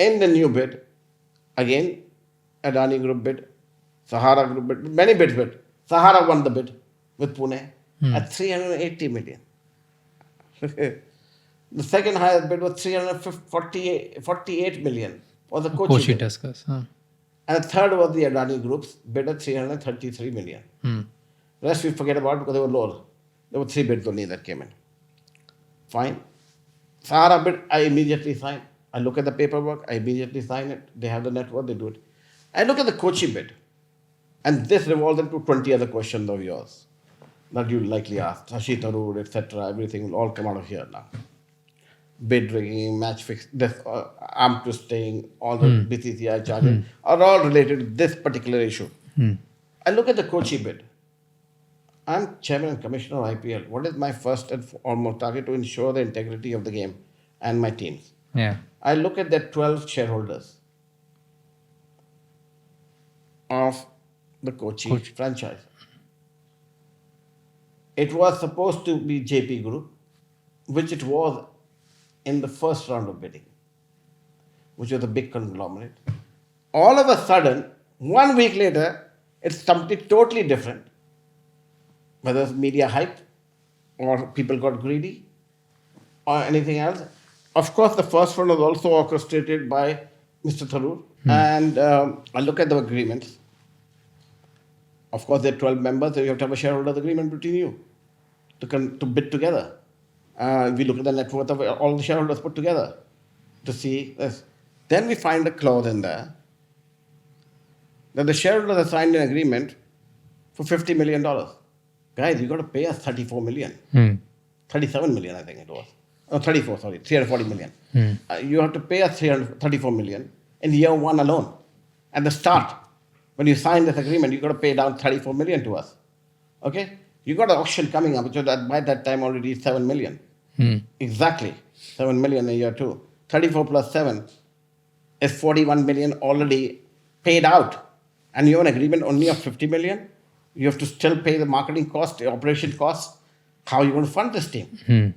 In the new bid, again, Adani Group bid, Sahara Group bid, many bids bid. Sahara won the bid with Pune at 380 million. The second highest bid was 348 million for the Kochi bid. Tuskers. And the third was the Adani Group's bid at 333 million. Rest we forget about because they were lower. There were 3 bids only that came in. Fine. Sahara bid, I immediately signed. I look at the paperwork, I immediately sign it. They have the network, they do it. I look at the Kochi bid. And this revolves into 20 other questions of yours that you'll likely ask. Shashi Tharoor, etc. Everything will all come out of here now. Bid rigging, match fix, this, arm twisting, all the BCCI charges are all related to this particular issue. I look at the Kochi bid. I'm chairman and commissioner of IPL. What is my first and foremost target? To ensure the integrity of the game and my teams. Yeah. I look at the 12 shareholders of the Kochi franchise. It was supposed to be JP Group, which it was in the first round of bidding, which was a big conglomerate. All of a sudden, 1 week later, it's something totally different. Whether it's media hype or people got greedy or anything else. Of course, the first one was also orchestrated by Mr. Tharoor. And I look at the agreements. Of course, there are 12 members, so you have to have a shareholders agreement between you to bid together. We look at the net worth of all the shareholders put together to see this. Then we find a clause in there that the shareholders have signed an agreement for $50 million. Guys, you got to pay us 34 million. 37 million, I think it was. Oh, 34, sorry, 340 million. You have to pay us 34 million in year 1 alone. At the start, when you sign this agreement, you got to pay down 34 million to us. Okay? You got an auction coming up, which was by that time already 7 million. Exactly. 7 million in year 2. 34 plus 7 is 41 million already paid out. And you have an agreement only of 50 million. You have to still pay the marketing cost, the operation costs. How are you going to fund this team?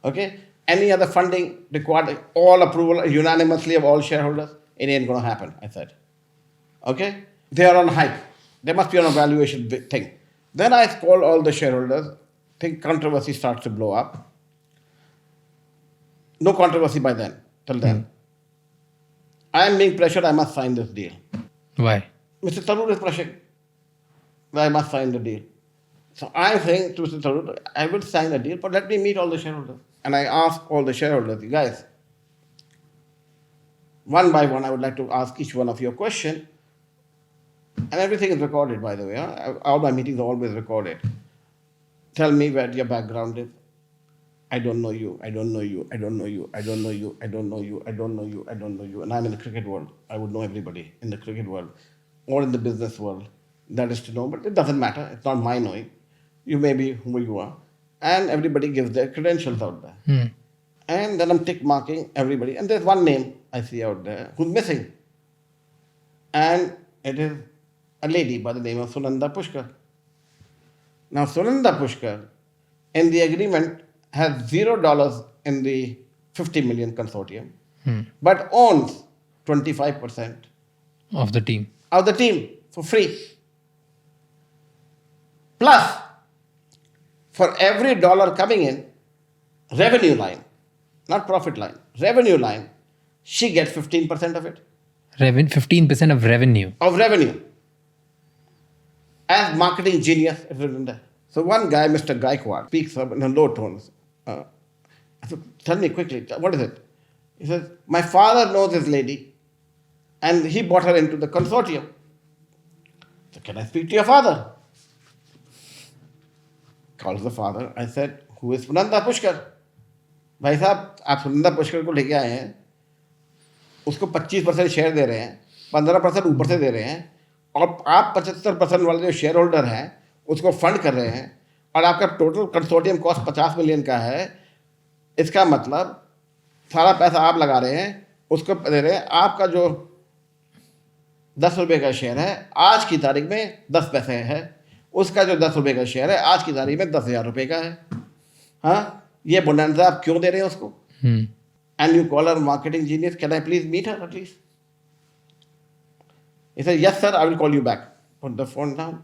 Okay? Any other funding required, all approval unanimously of all shareholders, it ain't going to happen, I said. Okay? They are on hype. They must be on a valuation thing. Then I call all the shareholders, think controversy starts to blow up. No controversy by then, till then. I am being pressured, I must sign this deal. Why? Mr. Tharoor is pressuring. I must sign the deal. So I'm saying to Mr. Tharoor, I will sign the deal, but let me meet all the shareholders. And I ask all the shareholders, you guys, one by one, I would like to ask each one of your question. And everything is recorded, by the way. All my meetings are always recorded. Tell me where your background is. I don't know you. I don't know you. I don't know you. I don't know you. I don't know you. I don't know you. I don't know you. And I'm in the cricket world. I would know everybody in the cricket world or in the business world. That is to know, but it doesn't matter. It's not my knowing. You may be who you are. And everybody gives their credentials out there. And then I'm tick marking everybody. And there's one name I see out there who's missing. And it is a lady by the name of Sunanda Pushkar. Now, Sunanda Pushkar, in the agreement, has $0 in the 50 million consortium, but owns 25% Of the team. of the team for free. Plus, for every dollar coming in, revenue line, not profit line, revenue line, she gets 15% of it. 15% of revenue. Of revenue. As marketing genius, it's written there. So one guy, Mr. Gaikwad, speaks up in low tones. I said, tell me quickly, what is it? He says, my father knows this lady and he brought her into the consortium. So can I speak to your father? Calls the father. I said, who is Sunanda Pushkar? भाई साहब आप सुनंदा पुष्कर को लेके आए हैं, उसको 25% share दे रहे हैं, 15% ऊपर से दे रहे हैं, और आप 75% वाले जो शेयर होल्डर हैं उसको फंड कर रहे हैं, और आपका टोटल कंसोर्टियम कॉस्ट 50 मिलियन का है. इसका मतलब सारा पैसा आप लगा रहे हैं, उसको दे रहे हैं. आपका जो 10 रुपये का शेयर है आज की तारीख में 10 पैसे है, उसका जो 10 रुपये का शेयर है आज की तारीख में 10,000 रुपये का है. हाँ, ये बोनस आप क्यों दे रहे हैं उसको? and you call her marketing genius, can I please meet her at least? He said, yes, sir, I will call you back. Put the phone down.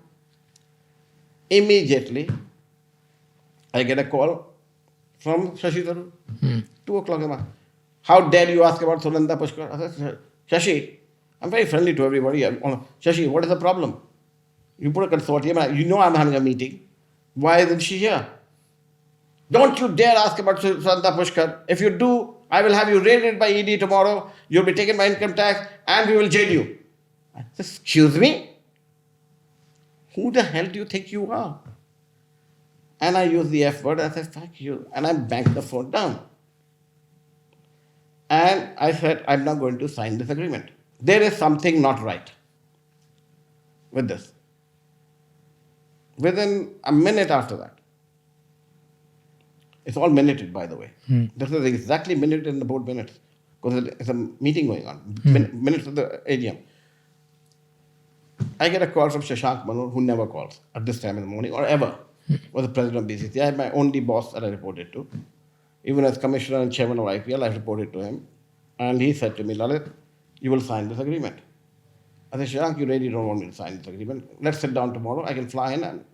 Immediately, I get a call from Shashi Tharoor. 2 o'clock in the morning. How dare you ask about Sunanda Pushkar? I said, Shashi, I'm very friendly to everybody. Shashi, what is the problem? You put a consortium, you know I'm having a meeting. Why isn't she here? Don't you dare ask about Sunanda Pushkar. If you do, I will have you raided by ED tomorrow. You'll be taken by income tax and we will jail you. I said, excuse me? Who the hell do you think you are? And I used the F word. I said, fuck you. And I banged the phone down. And I said, I'm not going to sign this agreement. There is something not right with this. Within a minute after that, it's all minuted, by the way. This is exactly minuted in the board minutes because it's a meeting going on. Minutes of the AGM. I get a call from Shashank Manur, who never calls at this time in the morning or ever. Was the president of BCCI. I had my only boss that I reported to. Even as commissioner and chairman of IPL, I reported to him. And he said to me, Lalit, you will sign this agreement. I said, Shashank, you really don't want me to sign this agreement. Let's sit down tomorrow. I can fly in and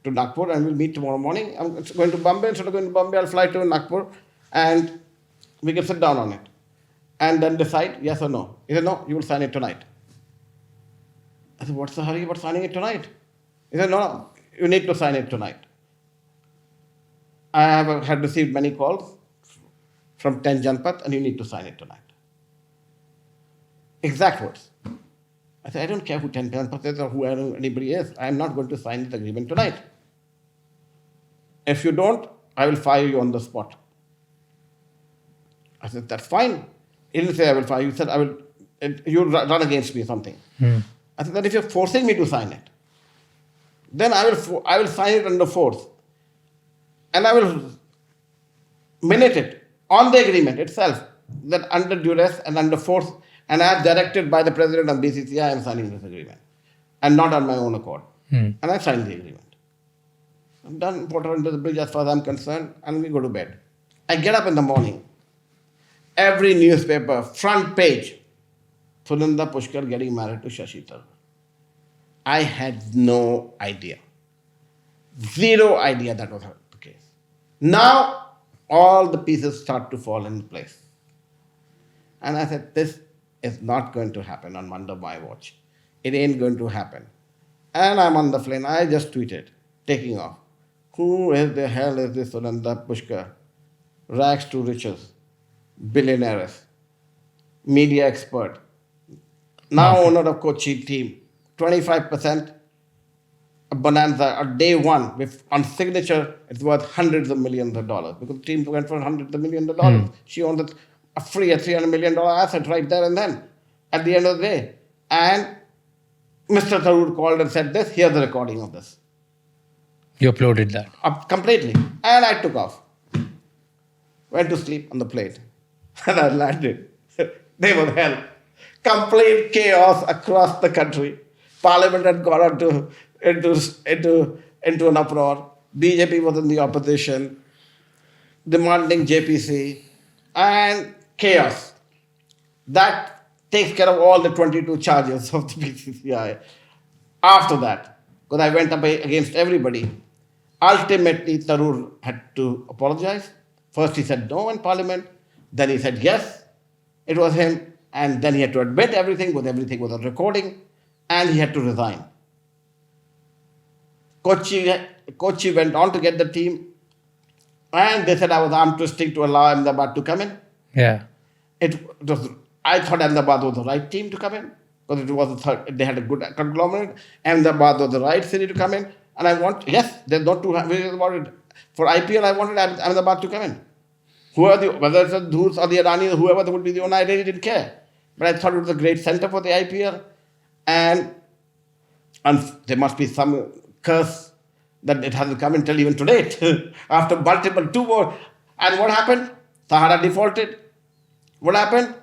to Nagpur and we'll meet tomorrow morning. I'm going to Bombay. Instead of going to Bombay, I'll fly to Nagpur and we can sit down on it. And then decide yes or no. He said, no, you will sign it tonight. I said, what's the hurry about signing it tonight? He said, no, you need to sign it tonight. I have had received many calls from 10 Janpat and you need to sign it tonight. Exact words. I said, I don't care who 10 Janpat is or who anybody is. I am not going to sign this agreement tonight. If you don't, I will fire you on the spot. I said, that's fine. He didn't say I will fire you. He said, you run against me or something. I said, that if you're forcing me to sign it, then I will sign it under force. And I will minute it on the agreement itself, that under duress and under force, and as directed by the president of BCCI, I am signing this agreement, and not on my own accord. And I signed the agreement. I'm done, put her under the bridge as far as I'm concerned, and we go to bed. I get up in the morning, every newspaper, front page, Sunanda Pushkar getting married to Shashi Tharoor. I had no idea. Zero idea that was the case. Now, all the pieces start to fall into place. And I said, this is not going to happen on under my watch. It ain't going to happen. And I'm on the plane. I just tweeted, taking off. Who is the hell is this Sunanda Pushkar? Rags to riches, billionaire, media expert, now owner of Kochi team, 25% a bonanza at day one with on signature, it's worth hundreds of millions of dollars because the team went for hundreds of millions of dollars. She owned a $300 million asset right there and then at the end of the day. And Mr. Tharoor called and said this, here's the recording of this. You uploaded that. Completely. And I took off. Went to sleep on the plane. And I landed. There was hell. Complete chaos across the country. Parliament had gone into an uproar. BJP was in the opposition, demanding JPC, and chaos. That takes care of all the 22 charges of the BCCI. After that, because I went up against everybody, ultimately Tharoor had to apologize. First he said no in Parliament, then he said yes, it was him, and then he had to admit everything, because everything was on recording, and he had to resign. Kochi went on to get the team, and they said I was arm twisting to allow Ahmedabad to come in. Yeah. I thought Ahmedabad was the right team to come in, because it was they had a good conglomerate. Ahmedabad was the right city to come in, and there's not two ways about it. For IPL, I wanted Ahmedabad to come in. Whether it's the Dhurs or the Adani, whoever would be the owner, I really didn't care. But I thought it was a great center for the IPL. And there must be some curse that it hasn't come until even today. After multiple, 2 more. And what happened? Sahara defaulted. What happened?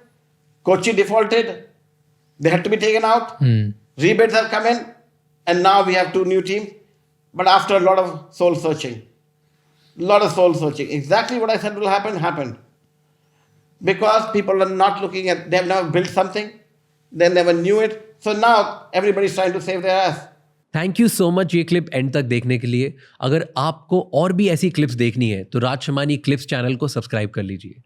Kochi defaulted. They had to be taken out. Rebates have come in. And now we have 2 new teams. But after a lot of soul searching. Exactly what I said will happen, happened. because people are not looking at, they have never built something, they never knew it. So now everybody's trying to save their ass. Thank you so much ये clip and तक देखने के लिए. अगर आपको और भी ऐसी क्लिप्स देखनी है तो राज शमानी क्लिप्स चैनल को सब्सक्राइब कर लीजिए.